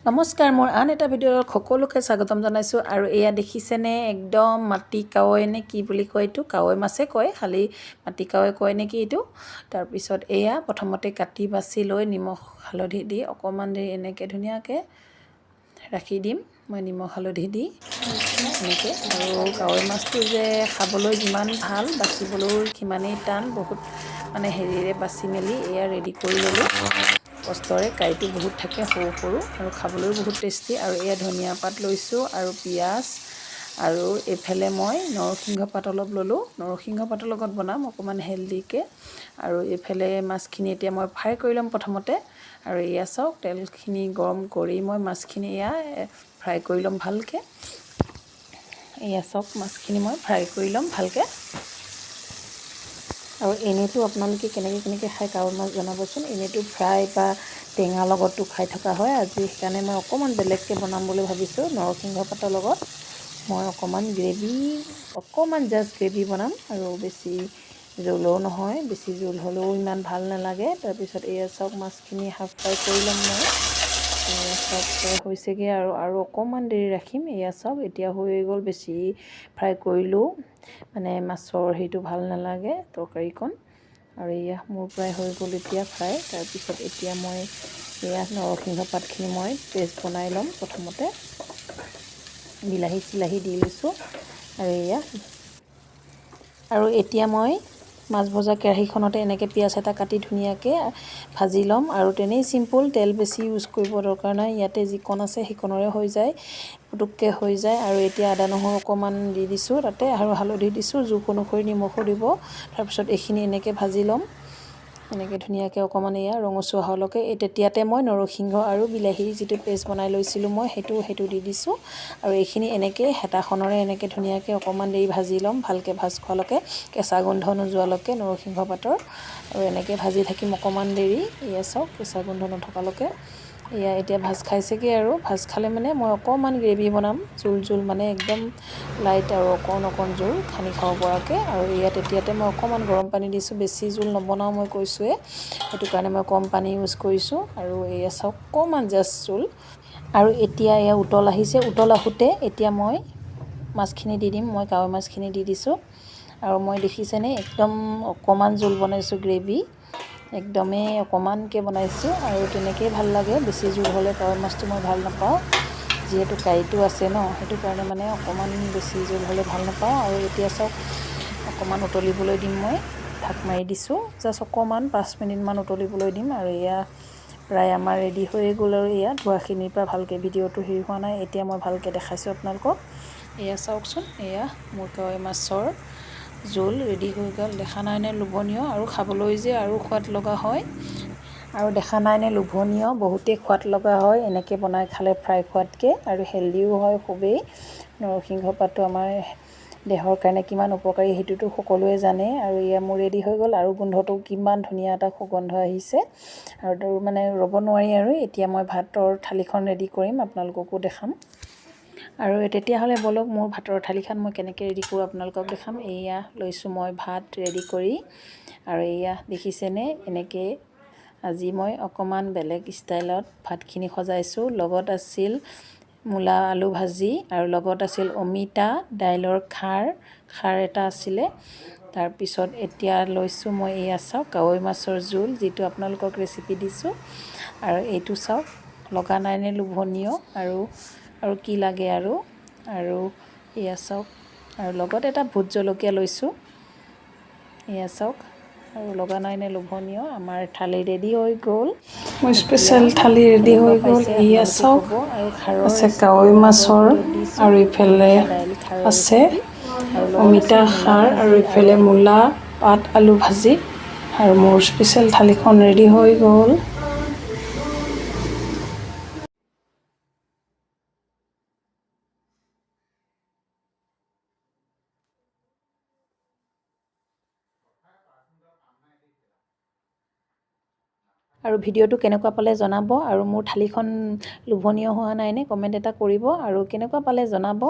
নমস্কাৰ, মোৰ আন এটা ভিডিঅ'ত সকলোকে স্বাগতম জনাইছোঁ। আৰু এয়া দেখিছেনে, একদম মাটি কাৱৈ নে কি বুলি কয়, এইটো কাৱৈ মাছে কয়, খালি মাটি কাৱৈ কয় নেকি এইটো। তাৰপিছত এয়া প্ৰথমতে কাটি বাছি লৈ নিমখ হালধি দি অকণমান দেৰি এনেকৈ ধুনীয়াকৈ ৰাখি দিম মই, নিমখ হালধি দি এনেকৈ। আৰু কাৱৈ মাছটো যে খাবলৈ যিমান ভাল, বাচিবলৈও সিমানেই টান। বহুত মানে হেৰিৰে বাচি মেলি এয়া ৰেডি কৰি ল'লোঁ কষ্টৰে। কাঁইটো বহুত থাকে সৰু সৰু, আৰু খাবলৈও বহুত টেষ্টি। আৰু এয়া ধনিয়া পাত লৈছোঁ আৰু পিঁয়াজ, আৰু এইফালে মই নৰসিংহ পাত অলপ ল'লোঁ। নৰসিংহ পাতৰ লগত বনাম অকণমান হেল্ডিকৈ। আৰু এইফালে মাছখিনি এতিয়া মই ফ্ৰাই কৰি ল'ম প্ৰথমতে। আৰু এয়া চাওক, তেলখিনি গৰম কৰি মই মাছখিনি এয়া ফ্ৰাই কৰি ল'ম ভালকৈ। এয়া চাওক, মাছখিনি মই ফ্ৰাই কৰি ল'ম ভালকৈ। আৰু এনেইতো আপোনালোকে কেনেকৈ খাই কাৱৈ মাছ জনাবচোন। এনেইতো ফ্ৰাই বা টেঙা লগতো খাই থকা হয়। আজি সেইকাৰণে মই অকণমান বেলেগকৈ বনাম বুলি ভাবিছোঁ। নৰসিংহ পাতৰ লগত মই অকণমান গ্ৰেভি, অকণমান জাষ্ট গ্ৰেভি বনাম, আৰু বেছি জোলো নহয়। বেছি জোল হ'লেও ইমান ভাল নালাগে। তাৰপিছত এয়া চাওক, মাছখিনি হাফ ফ্ৰাই কৰি ল'ম মই। এয়া চাওক, ফ্ৰাই হৈছেগৈ, আৰু অকণমান দেৰি ৰাখিম। এয়া চাওক, এতিয়া হৈ গ'ল। বেছি ফ্ৰাই কৰিলেও মানে মাছৰ সেইটো ভাল নালাগে তৰকাৰীকণ। আৰু এয়া মোৰ প্ৰায় হৈ গ'ল এতিয়া ফ্ৰাই। তাৰপিছত এতিয়া মই এয়া নৰসিংহ পাতখিনি মই পেষ্ট বনাই ল'ম প্ৰথমতে। বিলাহী চিলাহী দি লৈছোঁ। আৰু এতিয়া মই মাছ ভজা কেৰাহীখনতে এনেকৈ পিঁয়াজ এটা কাটি ধুনীয়াকৈ ভাজি ল'ম। আৰু তেনেই চিম্পুল, তেল বেছি ইউজ কৰিব দৰকাৰ নাই। ইয়াতে যিকণ আছে সেইকণৰে হৈ যায়, পুটুককৈ হৈ যায়। আৰু এতিয়া আদা নহৰু অকণমান দি দিছোঁ তাতে, আৰু হালধি দিছোঁ, জোখ অনুসৰি নিমখো দিব। তাৰপিছত এইখিনি এনেকৈ ভাজি ল'ম, এনেকৈ ধুনীয়াকৈ অকণমান এয়া ৰঙচুৱা হোৱালৈকে। তেতিয়াতে মই নৰসিংহ আৰু বিলাহীৰ যিটো পেষ্ট বনাই লৈছিলোঁ মই, সেইটো দি দিছোঁ। আৰু এইখিনি এনেকৈ হেতাখনেৰে এনেকৈ ধুনীয়াকৈ অকণমান দেৰি ভাজি ল'ম, ভালকৈ ভাজ খোৱালৈকে, কেঁচা গোন্ধ নোযোৱালৈকে নৰসিংহ পাতৰ। আৰু এনেকৈ ভাজি থাকিম অকণমান দেৰি। এয়া চাওক, কেঁচা গোন্ধ নথকালৈকে। এয়া এতিয়া ভাজ খাইছেগৈ। আৰু ভাজ খালে মানে মই অকণমান গ্ৰেভি বনাম, জোল মানে একদম লাইট আৰু অকণ জোল সানি খাব পৰাকৈ। আৰু এয়া তেতিয়াতে মই অকণমান গৰম পানী দিছোঁ। বেছি জোল নবনাওঁ মই কৈছোঁৱে, সেইটো কাৰণে মই কম পানী ইউজ কৰিছোঁ। আৰু এয়া চাওক, অকণমান জাষ্ট জোল। আৰু এতিয়া এয়া উতল আহিছে। উতল আহোঁতে এতিয়া মই মাছখিনি দি দিম। মই কাৱৈ মাছখিনি দি দিছোঁ। আৰু মই দেখিছেনে, একদম অকণমান জোল বনাইছোঁ, গ্ৰেভি একদমেই অকণমানকৈ বনাইছোঁ। আৰু তেনেকৈয়ে ভাল লাগে। বেছি জোল হ'লে কাৱৈ মাছটো মই ভাল নাপাওঁ, যিহেতু কাঁইটো আছে ন, সেইটো কাৰণে মানে অকণমান বেছি জোল হ'লে ভাল নাপাওঁ। আৰু এতিয়া চাওক, অকণমান উতলিবলৈ দিম মই, ঢাক মাৰি দিছোঁ। জাষ্ট অকণমান 5 মিনিটমান উতলিবলৈ দিম। আৰু এয়া প্ৰায় আমাৰ ৰেডি হৈয়ে গ'ল। আৰু এয়া ধোৱাখিনিৰ পৰা ভালকৈ ভিডিঅ'টো হেৰি হোৱা নাই, এতিয়া মই ভালকৈ দেখাইছোঁ আপোনালোকক। এয়া চাওকচোন, এয়া মোৰ কাৱৈ মাছৰ জোল ৰেডি হৈ গ'ল। দেখা নাইনে লোভনীয়, আৰু খাবলৈ যে আৰু সোৱাদ লগা হয়। আৰু দেখা নাইনে লোভনীয়, বহুতেই সোৱাদ লগা হয় এনেকৈ বনাই খালে, ফ্ৰাই খোৱাতকৈ। আৰু হেল্ডিও হয় খুবেই। নৰসিংহ পাতটো আমাৰ দেহৰ কাৰণে কিমান উপকাৰী সেইটোতো সকলোৱে জানে। আৰু এয়া মোৰ ৰেডি হৈ গ'ল। আৰু গোন্ধটো কিমান ধুনীয়া এটা সুগন্ধ আহিছে, আৰু মানে ৰ'ব নোৱাৰি। আৰু এতিয়া মই ভাতৰ থালিখন ৰেডি কৰিম, আপোনালোককো দেখাম। আৰু তেতিয়াহ'লে ব'লক, মোৰ ভাতৰ থালিখন মই কেনেকৈ ৰেডি কৰোঁ আপোনালোকক দেখাম। এয়া লৈছোঁ মই ভাত ৰেডি কৰি। আৰু এয়া দেখিছেনে, এনেকৈ আজি মই অকণমান বেলেগ ষ্টাইলত ভাতখিনি সজাইছোঁ। লগত আছিল মূলা আলু ভাজি, আৰু লগত আছিল অমিতা, দাইলৰ খাৰ এটা আছিলে। তাৰপিছত এতিয়া লৈছোঁ মই, এয়া চাওক, কাৱৈ মাছৰ জোল, যিটো আপোনালোকক ৰেচিপি দিছোঁ। আৰু এইটো চাওক, লগা নাইনে লোভনীয়, আৰু কি লাগে। আৰু এয়া চাওক, আৰু লগত এটা ভোট জলকীয়া লৈছোঁ। এয়া চাওক, আৰু লগা নাইনে লোভনীয়। আমাৰ থালি ৰেডি হৈ গ'ল। মোৰ স্পেচিয়েল থালি ৰেডি হৈ গ'ল। এয়া চাওক, আছে কাৱৈ মাছৰ, আৰু ইফালে আছে অমিতা খাৰ, আৰু ইফালে মূলা পাত আলু ভাজি। আৰু মোৰ স্পেচিয়েল থালিখন ৰেডি হৈ গ'ল। আৰু ভিডিঅ'টো কেনেকুৱা পালে জনাব। আৰু মোৰ থালিখন লোভনীয় হোৱা নাইনে কমেণ্ট এটা কৰিব, আৰু কেনেকুৱা পালে জনাব।